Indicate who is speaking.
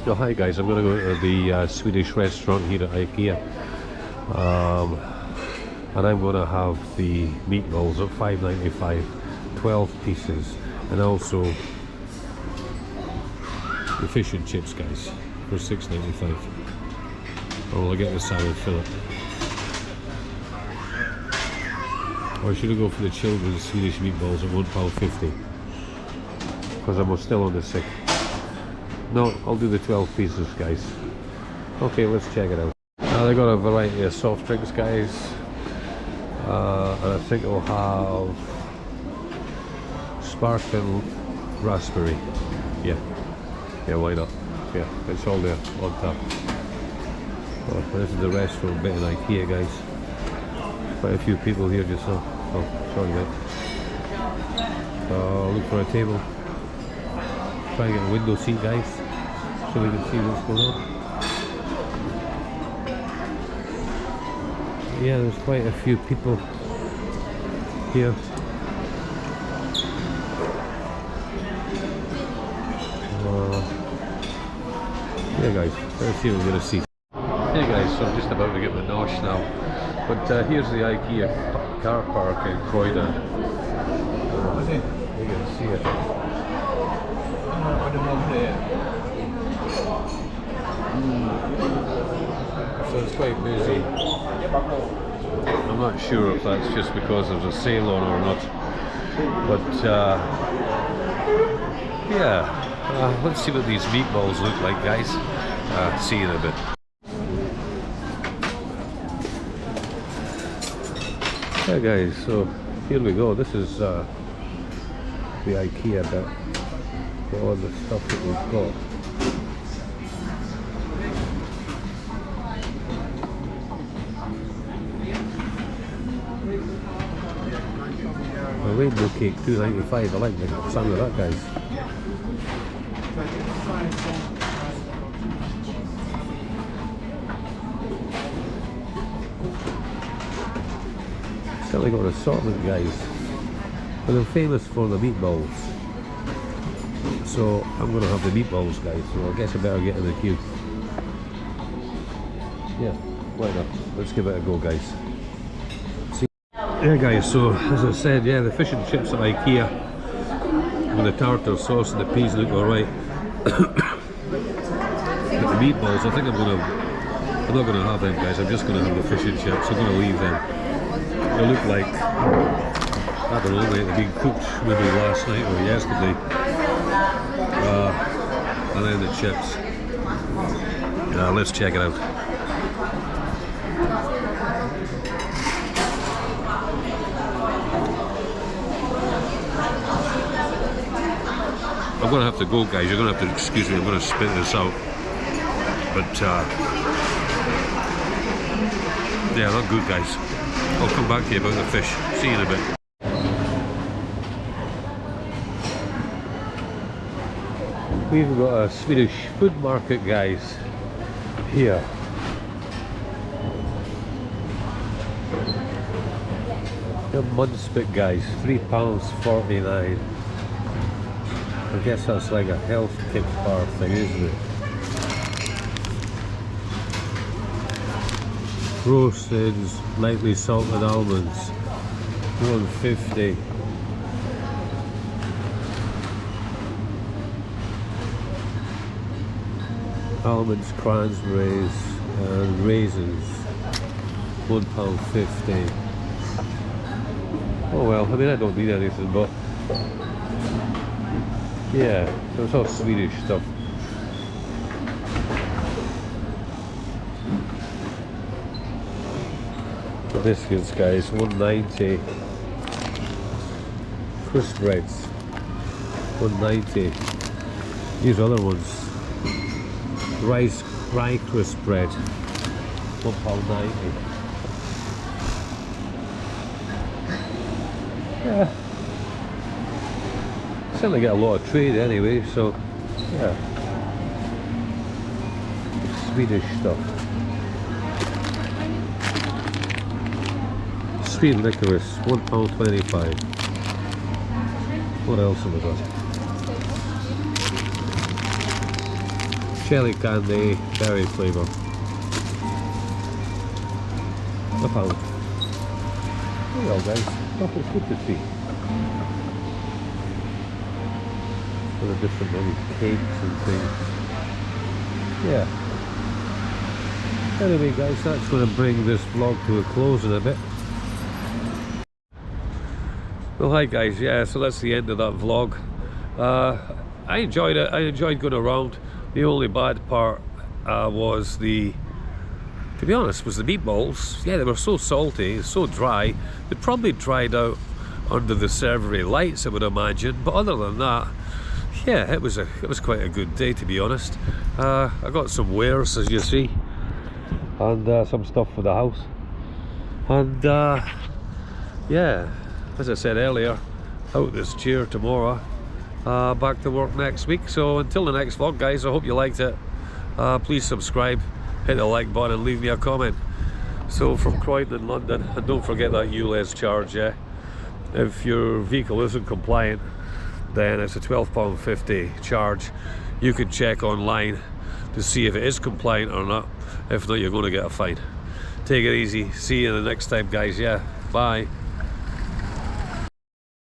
Speaker 1: Oh, hi guys, I'm going to go to the Swedish restaurant here at Ikea, and I'm going to have the meatballs at $5.95, 12 pieces, and also the fish and chips, guys, for $6.95. Or I'll get the salad fillet. Or should I go for the children's Swedish meatballs at £1.50? Because I'm still on the sick. No, I'll do the 12 pieces, guys. Okay, let's check it out. They got a variety of soft drinks, guys. And I think I'll have sparkling raspberry. Yeah, why not? Yeah, it's all there on top. Oh, this is the restaurant bit in Ikea, guys. Quite a few people here just now. Oh, sorry, guys. Look for a table. Try and get a window seat, guys, so we can see what's going on. Yeah, there's quite a few people here. Yeah, guys, let's see what we're going to see. Hey guys, so I'm just about to get my nosh now, but here's the Ikea car park in Croydon. You can see it. So it's quite busy. I'm not sure if that's just because there's a sale on or not, but yeah, let's see what these meatballs look like, guys. See you in a bit. Yeah guys, so here we go. This is the Ikea bit. All the stuff that we've got. A rainbow cake, $2.95. I like the sound of that, guys. Certainly got an assortment, guys. But they're famous for the meatballs. So I'm going to have the meatballs, guys, so I guess I better get in the queue. Yeah, why not? Let's give it a go, guys. See? Yeah guys, so as I said, yeah, the fish and chips at Ikea with the tartar sauce and the peas look alright. But the meatballs, I think I'm not going to have them, guys. I'm just going to have the fish and chips. I'm going to leave them. They look like, I don't know, they've been cooked maybe last night or yesterday. And then the chips. Let's check it out. I'm going to have to go, guys. You're going to have to excuse me. I'm going to spit this out. But yeah, not good, guys. I'll come back to you about the fish. See you in a bit. We've got a Swedish food market, guys, here. The Munspit, guys, £3.49. I guess that's like a health kick bar thing, isn't it? Roasted, lightly salted almonds, $1.50. Almonds, cranberries, and raisins, £1.50. Oh well, I mean, I don't need anything, but yeah, so it's all Swedish stuff. The biscuits, guys, $1.90. Crisp breads, $1.90. These other ones. Rye crisp bread, £1.90. Yeah, certainly get a lot of trade anyway, so yeah. Swedish stuff. Sweet licorice, £1.25. What else have we got? Shelly candy, berry flavour. £1. There you go, guys. It's good to see. All the different little cakes and things. Yeah. Anyway, guys, that's going to bring this vlog to a close in a bit. Well, hi guys. Yeah, so that's the end of that vlog. I enjoyed it. I enjoyed going around. The only bad part was to be honest, was the meatballs. Yeah, they were so salty, so dry. They probably dried out under the servery lights, I would imagine. But other than that, yeah, it was quite a good day, to be honest. I got some wares, as you see, and some stuff for the house. And yeah, as I said earlier, out this chair tomorrow. Back to work next week. So until the next vlog, guys, I hope you liked it. Please subscribe, hit the like button and leave me a comment. So from Croydon in London, and don't forget that ULEZ charge. Yeah, if your vehicle isn't compliant, then it's a £12.50 charge. You can check online to see if it is compliant or not. If not, you're going to get a fine. Take it easy. See you the next time, guys. Yeah, bye.